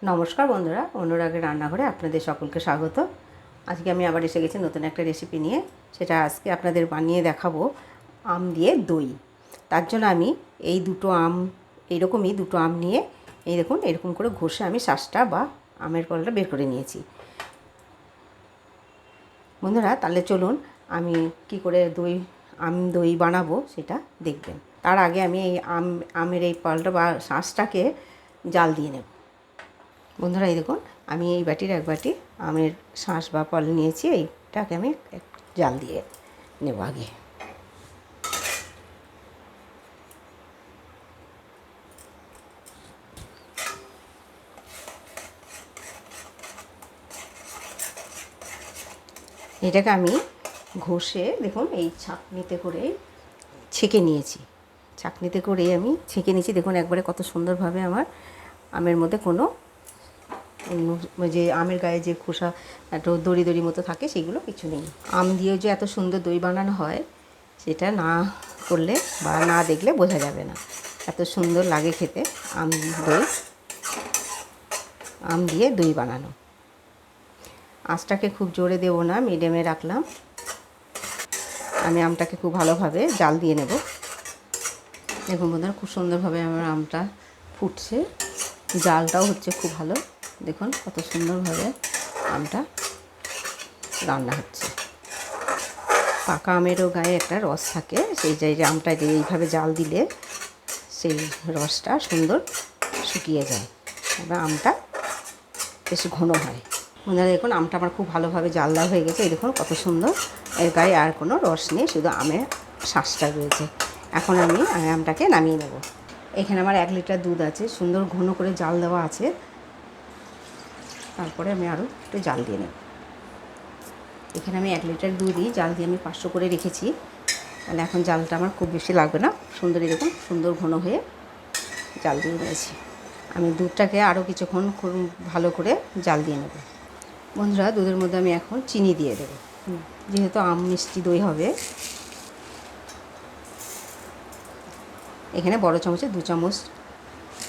নমস্কার বন্ধুরা, অনুরাগের রান্নাঘরে আপনাদের সকলকে স্বাগত। আজকে আমি আবার এসে গেছি নতুন একটা রেসিপি নিয়ে। সেটা আজকে আপনাদের বানিয়ে দেখাবো আম দিয়ে দই। তার জন্য আমি এই দুটো আম, এইরকমই দুটো আম নিয়ে এই দেখুন এরকম করে ঘষে আমি শাঁসটা বা আমের কলটা বের করে নিয়েছি। বন্ধুরা তাহলে চলুন আমি কি করে দই বানাবো সেটা দেখবেন। তার আগে আমি এই আমের এই কলটা বা শাঁসটাকে জাল দিয়ে নেব। বন্ধুরা এই দেখুন আমি এই বাটির এক বাটি আমের শাঁস বা কল নিয়েছি, এইটাকে আমি জাল দিয়ে নেব আগে। এটাকে আমি ঘষে দেখুন এই ছাঁকনিতে করে ছেঁকে নিয়েছি। ছাঁকনিতে করে আমি ছেঁকে নিয়েছি। দেখুন একবারে কত সুন্দরভাবে আমার আমের মধ্যে কোনো যে আমের গায়ে যে খোসা একটু দড়ি দড়ি মতো থাকে সেগুলো কিছু নেই। আম দিয়ে যে এত সুন্দর দই বানানো হয় সেটা না করলে বা না দেখলে বোঝা যাবে না। এত সুন্দর লাগে খেতে আম দিয়ে দই বানানো। আঁচটাকে খুব জোরে দেবো না, মিডিয়ামে রাখলাম। আমি আমটাকে খুব ভালোভাবে জাল দিয়ে নেব। দেখুন বন্ধুরা খুব সুন্দরভাবে আমার আমটা ফুটছে, জালটাও হচ্ছে খুব ভালো। দেখুন কত সুন্দরভাবে আমটা রান্না হচ্ছে। পাকা আমেরও গায়ে একটা রস থাকে, সেই জায়গায় আমটা এইভাবে জাল দিলে সেই রসটা সুন্দর শুকিয়ে যায়, এবার আমটা বেশ ঘন হয়। বন্ধুরা দেখুন আমটা আমার খুব ভালোভাবে জাল দেওয়া হয়ে গেছে। এই দেখুন কত সুন্দর, এর গায়ে আর কোনো রস নেই, শুধু আমের শাঁসটা রয়েছে। এখন আমি আমটাকে নামিয়ে নেব। এখানে আমার 1 লিটার দুধ আছে, সুন্দর ঘন করে জাল দেওয়া আছে। তারপরে আমি আরও একটু জাল দিয়ে নেব। এখানে আমি 1 লিটার দুধই জাল দিয়ে আমি 500 করে রেখেছি। তাহলে এখন জালটা আমার খুব বেশি লাগবে না, সুন্দর এরকম সুন্দর ঘন হয়ে জাল দিয়ে নিয়েছি। আমি দুধটাকে আরও কিছুক্ষণ ভালো করে জাল দিয়ে নেব। বন্ধুরা দুধের মধ্যে আমি এখন চিনি দিয়ে দেবো, যেহেতু আম মিষ্টি দই হবে। এখানে বড় চামচে 2 চামচ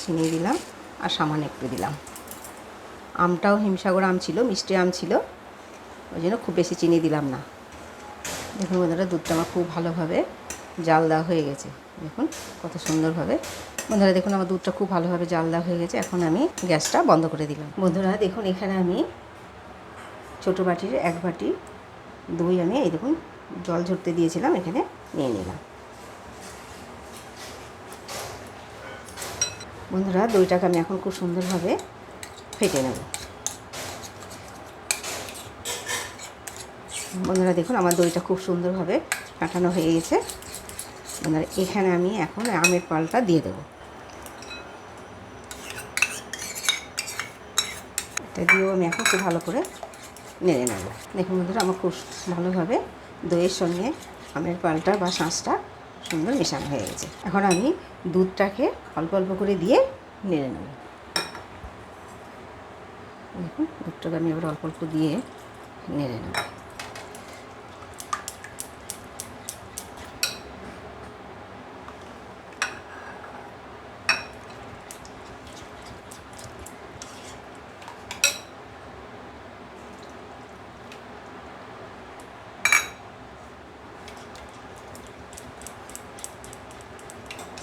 চিনি দিলাম আর সামান্য একটু দিলাম। আমটাও হিমসাগর আম ছিল, মিষ্টি আম ছিল, ওই জন্য খুব বেশি চিনি দিলাম না। দেখুন বন্ধুরা দুধটা আমার খুব ভালোভাবে জাল দেওয়া হয়ে গেছে। দেখুন কত সুন্দরভাবে। বন্ধুরা দেখুন আমার দুধটা খুব ভালোভাবে জাল দেওয়া হয়ে গেছে। এখন আমি গ্যাসটা বন্ধ করে দিলাম। বন্ধুরা দেখুন এখানে আমি ছোটো বাটির 1 বাটি দই আমি এই দেখুন জল ঝরতে দিয়েছিলাম, এখানে নিয়ে নিলাম। বন্ধুরা দইটাকে আমি এখন খুব সুন্দরভাবে ফেটে নেব। বন্ধুরা দেখুন আমার দইটা খুব সুন্দরভাবে কাটানো হয়ে গেছে। বন্ধুরা এখানে আমি এখন আমের পালটা দিয়ে দেবো। এটা দিয়েও আমি এখন খুব ভালো করে নেড়ে নেব। দেখুন বন্ধুরা আমার খুব ভালোভাবে দইয়ের সঙ্গে আমের পালটা বা শাঁসটা সুন্দর মেশানো হয়ে গেছে। এখন আমি দুধটাকে অল্প অল্প করে দিয়ে নেড়ে নেব। দেখুন দুধটাকে আমি এবার অল্প অল্প দিয়ে নেড়ে নেব।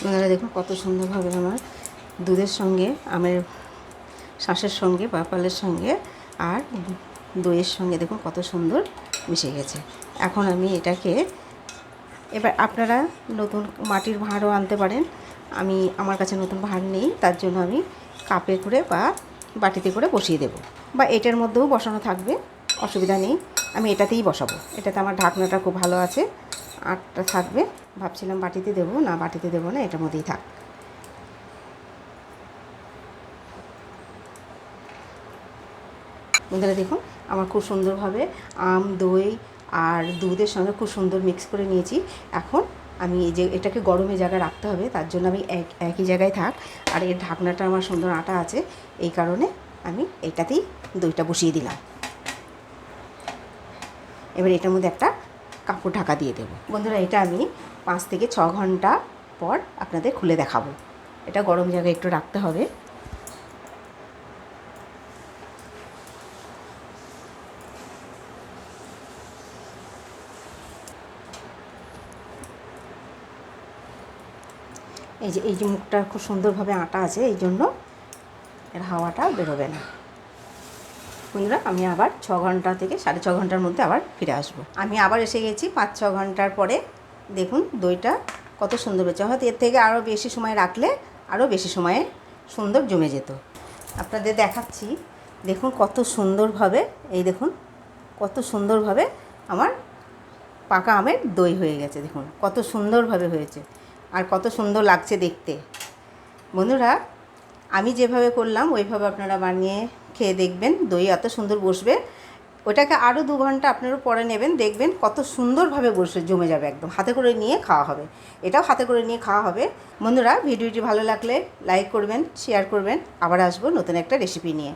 আপনারা দেখুন কত সুন্দরভাবে আমার দুধের সঙ্গে আমের শাঁসের সঙ্গে বা পালের সঙ্গে আর দইয়ের সঙ্গে দেখুন কত সুন্দর মিশে গেছে। এখন আমি এটাকে এবার আপনারা নতুন মাটির ভাঁড়ও আনতে পারেন। আমার কাছে নতুন ভাঁড় নেই, তার জন্য আমি কাপে করে বা বাটিতে করে বসিয়ে দেব, বা এটার মধ্যেও বসানো থাকবে, অসুবিধা নেই। আমি এটাতেই বসাবো। এটাতে আমার ঢাকনাটা খুব ভালো আছে, আটটা থাকবে। ভাবছিলাম বাটিতে দেবো না, বাটিতে দেবো না, এটার মধ্যেই থাক। বন্ধুরা দেখুন আমার খুব সুন্দরভাবে আম দই আর দুধের সঙ্গে খুব সুন্দর মিক্স করে নিয়েছি। এখন আমি এই যে এটাকে গরমে জায়গায় রাখতে হবে, তার জন্য আমি একই জায়গায় থাক। আর এর ঢাকনাটা আমার সুন্দর আটা আছে, এই কারণে আমি এটাতেই দইটা বসিয়ে দিলাম। এবার এটার মধ্যে একটা কাপড় ঢাকা দিয়ে দেবো। বন্ধুরা এটা আমি 5 থেকে 6 ঘন্টা পর আপনাদের খুলে দেখাবো। এটা গরম জায়গায় একটু রাখতে হবে। এই যে মুখটা খুব সুন্দরভাবে আটা আছে, এই জন্য এর হাওয়াটা বেরোবে না। বন্ধুরা আমি আবার 6 ঘন্টা থেকে 6.5 ঘন্টার মধ্যে আবার ফিরে আসবো। আমি আবার এসে গেছি 5-6 ঘন্টার পরে। দেখুন দইটা কত সুন্দর হয়েছে। হয়তো এর থেকে আরও বেশি সময় রাখলে আরও বেশি সময়ে সুন্দর জমে যেত। আপনাদের দেখাচ্ছি, দেখুন কত সুন্দরভাবে, এই দেখুন কত সুন্দরভাবে আমার পাকা আমের দই হয়ে গেছে। দেখুন কত সুন্দরভাবে হয়েছে আর কত সুন্দর লাগছে দেখতে। বন্ধুরা আমি যেভাবে করলাম ওইভাবে আপনারা বানিয়ে খেয়ে দেখবেন, দই এত সুন্দর বসবে। ওটাকে আরও 2 ঘন্টা আপনারা পরে নেবেন, দেখবেন কত সুন্দরভাবে বসে জমে যাবে, একদম হাতে করে নিয়ে খাওয়া হবে। এটাও হাতে করে নিয়ে খাওয়া হবে। বন্ধুরা ভিডিওটি ভালো লাগলে লাইক করবেন, শেয়ার করবেন। আবার আসবো নতুন একটা রেসিপি নিয়ে।